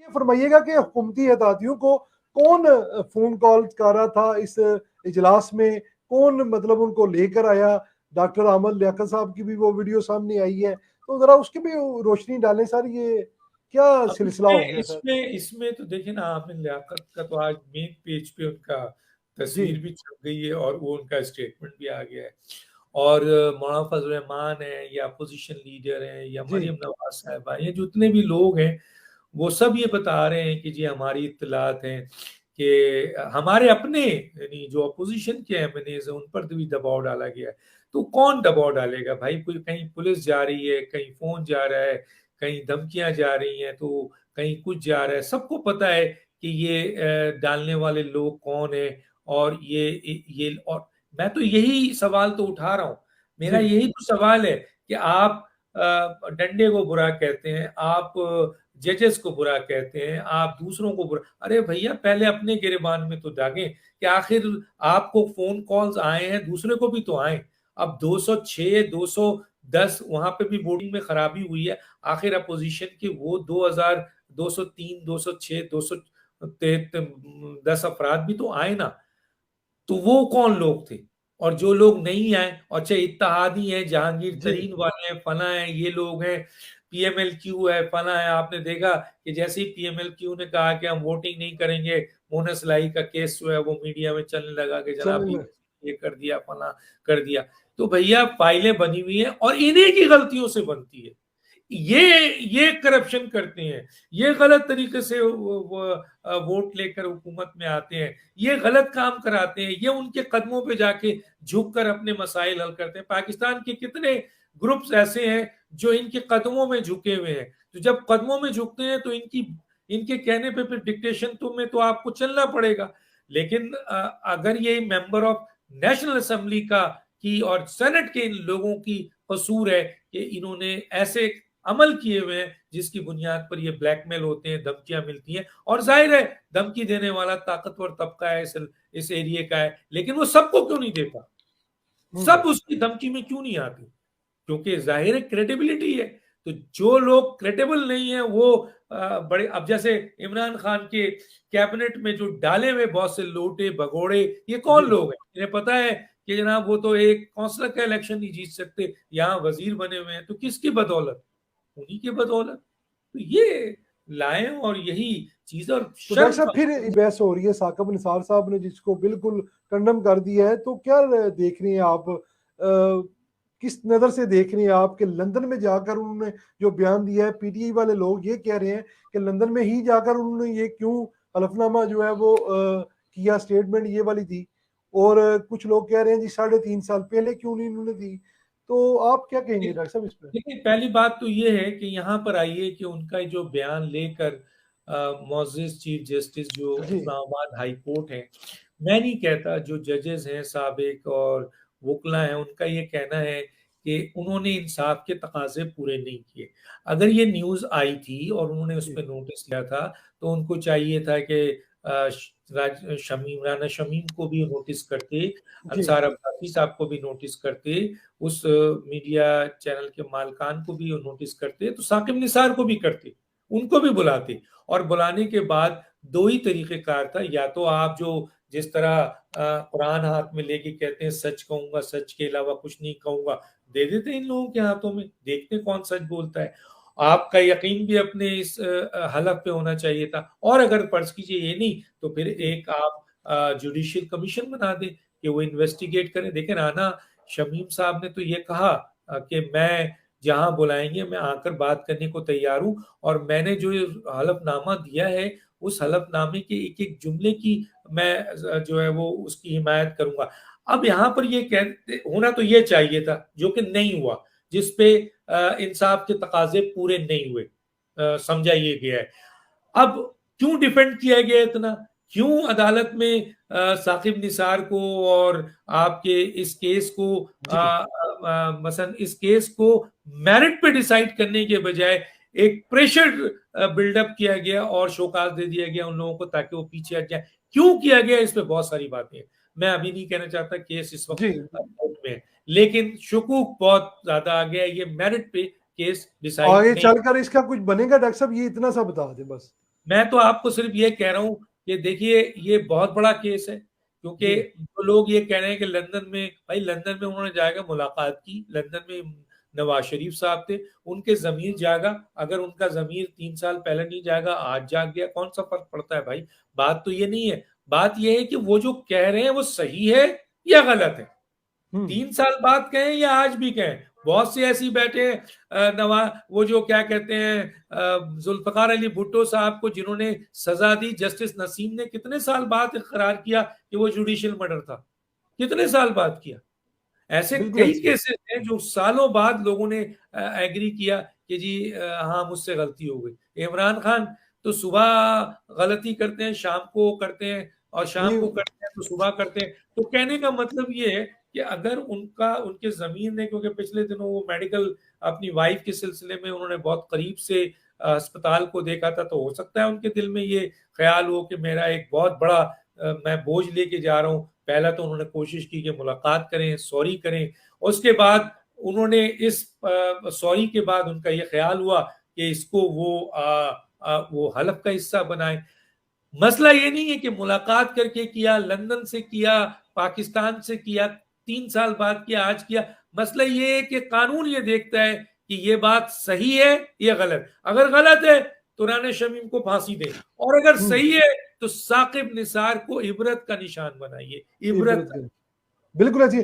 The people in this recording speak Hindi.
फरमाइएगा कि हुकूमती अहदादियों को कौन फोन कॉल कर रहा था इस इजलास में, कौन मतलब उनको लेकर आया? डॉक्टर अहमद लियाकत साहब की भी वो वीडियो सामने आई है, तो जरा उसकी भी रोशनी डालें सर, ये क्या अब सिलसिला हो इसमें गया सर? इसमें इसमें तो देखिए ना, आमिर लियाकत का तो आज मेन पेज पे उनका जी तस्वीर भी छप गई है और वो उनका स्टेटमेंट भी आ गया है। और मौलाना फजल रहमान है या अपोजिशन लीडर हैं या जी मरियम नवाज साहबा या जितने भी लोग हैं, वो सब ये बता रहे हैं कि जी हमारी इत्तलात हैं कि हमारे अपने यानी जो अपोजिशन के एमएनएज हैं उन पर भी दबाव डाला गया है। तो कौन दबाव डालेगा भाई? कोई कहीं पुलिस जा रही है, कहीं फोन जा रहा है, कहीं धमकियां जा रही हैं, तो कहीं कुछ जा रहा है। सबको पता है कि ये डालने वाले लोग कौन है। और ये और मैं तो यही सवाल तो उठा रहा हूं। मेरा जी यही तो सवाल है कि आप डंडे को बुरा कहते हैं, आप जजेस को बुरा कहते हैं, आप दूसरों को बुरा। अरे भैया, पहले अपने गिरेबान में तो दागें कि आखिर आपको फोन कॉल्स आए हैं, दूसरे को भी तो आए। अब 206 210 वहां पे भी वोटिंग में खराबी हुई है। आखिर अपोजिशन के वो 2000 203 206 210 अफराद भी तो आए ना। तो वो कौन लोग थे? और जो लोग नहीं आए, और चाहे इत्तेहादी हैं, जहांगीर जी तरीन वाले हैं, फला हैं, ये लोग हैं, पीएमएलक्यू है, फला है। आपने देखा कि जैसे ही पीएमएलक्यू ने कहा कि हम वोटिंग नहीं करेंगे, मोनस लाई का केस जो है वो मीडिया में चलने लगा कि जनाब चल ये कर दिया, फला कर दिया। तो भैया, फाइलें बनी हुई हैं और इन्हीं की गलतियों से बनती है। ये करप्शन करते हैं, ये गलत तरीके से वोट लेकर हुकूमत में आते हैं, ये गलत काम कराते हैं, ये उनके कदमों पे जाके झुककर अपने मसाइल हल करते हैं। पाकिस्तान के कितने ग्रुप्स ऐसे हैं जो इनके कदमों में झुके हुए हैं। तो जब कदमों में झुकते हैं तो इनके कहने पे फिर डिक्टेशन में तो आपको चलना पड़ेगा। लेकिन अगर ये मेंबर ऑफ नेशनल असेंबली का की और सेनेट के इन लोगों की कसूर है कि इन्होंने ऐसे अमल किए हुए हैं जिसकी बुनियाद पर ये ब्लैकमेल होते हैं, धमकियां मिलती हैं। और जाहिर है, धमकी देने वाला ताकतवर तबका है इस एरिया का है, लेकिन वो सबको क्यों नहीं देता? सब उसकी धमकी में क्यों नहीं आते? क्योंकि जाहिर है क्रेडिबिलिटी है। तो जो लोग क्रेडिबल नहीं है वो बड़े, अब जैसे इमरान खान के कैबिनेट में जो डाले हुए बहुत से लोटे भगोड़े, ये कौन जी लोग हैं? इन्हें पता है कि जनाब वो तो एक काउंसलर का इलेक्शन नहीं जीत सकते, यहाँ वजीर बने हुए हैं। तो किसकी बदौलत? उन्हीं के बदौलत। तो ये लाएं और यही चीज, और तो डॉक्टर शर्म साहब फिर का। बहस हो रही है, साकिब निसार साहब ने जिसको बिल्कुल कंडम कर दिया है, तो क्या देख रही हैं आप? किस नज़र से देख रही हैं आप कि लंदन में जाकर उन्होंने जो बयान दिया है, पीटीआई वाले लोग ये कह रहे हैं कि लंदन में ही जाकर उन्होंने ये क्यों हलफनामा जो है वो किया, स्टेटमेंट ये वाली दी, और कुछ लोग कह रहे हैं जी 3.5 साल पहले क्यों नहीं उन्होंने दी? तो आप क्या कहेंगे डॉक्टर साहब इस पर? देखिए, पहली बात तो ये है कि यहाँ पर आइए कि उनका जो बयान लेकर मोअज़्ज़िज़ चीफ जस्टिस जो जी इस्लामाबाद हाई कोर्ट है, मैं नहीं कहता, जो जजेस हैं साबिक और वकला हैं, उनका ये कहना है कि उन्होंने इंसाफ के तकाजे पूरे नहीं किए। अगर ये न्यूज़ आई थी और उन्होंने उस जी पर नोटिस लिया था, तो उनको चाहिए था कि शमीम, राना शमीम को भी नोटिस करते, जी अंसार अब्बासी साहब को भी नोटिस करते, उस मीडिया चैनल के मालकान को भी नोटिस करते, तो साकिब निसार को भी करते, उनको भी बुलाते। और बुलाने के बाद दो ही तरीकेकार था, या तो आप जो जिस तरह कुरान हाथ में लेके कहते हैं सच कहूंगा, सच के अलावा कुछ नहीं कहूंगा, दे देते इन लोगों के हाथों में, देखते कौन सच बोलता है। आपका यकीन भी अपने इस हलफ पे होना चाहिए था। और अगर फर्ज कीजिए ये नहीं, तो फिर जी एक आप जुडिशियल कमीशन बना दें कि वो इन्वेस्टिगेट करें। देखें, राना शमीम साहब ने तो ये कहा कि मैं जहां बुलाएंगे मैं आकर बात करने को तैयार हूं, और मैंने जो हलफनामा दिया है उस हलफनामे के एक एक जुमले की मैं जो है वो उसकी हिमायत करूंगा। अब यहाँ पर ये कह होना तो ये चाहिए था, जो कि नहीं हुआ, जिसपे इंसाफ के तकाजे पूरे नहीं हुए, समझा ये गया है। अब क्यों डिफेंड किया गया इतना? क्यों अदालत में साकिब निसार को और आपके इस केस को जी मसलन इस केस को मेरिट पे डिसाइड करने के बजाय एक प्रेशर बिल्डअप किया गया और शोकाज दे दिया गया उन लोगों को, ताकि वो पीछे हट जाए? क्यों किया गया, इस पे बहुत सारी बातें हैं। मैं अभी नहीं कहना चाहता, केस इस वक्त जी कोर्ट में है, लेकिन शुकूक बहुत ज्यादा आ गया। ये मेरिट पे केस डिसाइड आगे नहीं। चलकर इसका कुछ बनेगा डॉक्टर साहब, ये इतना सा बता दें बस। मैं तो आपको सिर्फ ये कह रहा हूं कि देखिए ये बहुत बड़ा केस है, क्योंकि जी जो लोग ये कह रहे हैं कि लंदन में, भाई लंदन में उन्होंने जाकर मुलाकात की, लंदन में नवाज शरीफ साहब थे, उनके जमीर जागा, अगर उनका जमीर 3 साल पहले नहीं जागा आज जाग गया, कौन सा फर्क पड़ता है भाई। बात तो ये नहीं है, बात ये है कि वो जो कह रहे हैं वो सही है या गलत है। हम्म 3 साल बाद कहें या आज भी कहें, बहुत से ऐसी बैठे हैं, नवा वो जो क्या कहते हैं, जुल्फकार अली भुट्टो साहब को जिन्होंने सजा दी, जस्टिस नसीम ने कितने साल बाद इकरार किया कि वो जुडिशियल मर्डर था, कितने साल बाद किया। ऐसे बिल्कुल कई अच्छी केसेस हैं जो सालों बाद लोगों ने एग्री किया कि जी हाँ मुझसे गलती हो गई। इमरान खान तो सुबह गलती करते हैं, शाम को करते हैं, और शाम नहीं को करते हैं तो सुबह करते हैं। तो कहने का मतलब ये है कि अगर उनका उनके जमीर ने, क्योंकि पिछले दिनों वो मेडिकल अपनी वाइफ के सिलसिले में उन्होंने बहुत करीब से अस्पताल को देखा था, तो हो सकता है उनके दिल में ये ख्याल हो कि मेरा एक बहुत बड़ा मैं बोझ लेके जा रहा हूँ। पहला तो उन्होंने कोशिश की कि मुलाकात करें, सॉरी करें, उसके बाद उन्होंने इस सॉरी के बाद उनका ये ख्याल हुआ कि इसको वो हलफ का हिस्सा बनाए। मसला ये नहीं है कि मुलाकात करके किया, लंदन से किया, पाकिस्तान से किया, 3 साल बाद किया, आज किया। मसला ये है कि कानून ये देखता है कि ये बात सही है या गलत। अगर गलत है तो राना शमीम को फांसी दें, और अगर हम्म सही है तो साकिब निसार को इबरत का निशान बनाइए, इबरत इबरत का। बिल्कुल अच्छी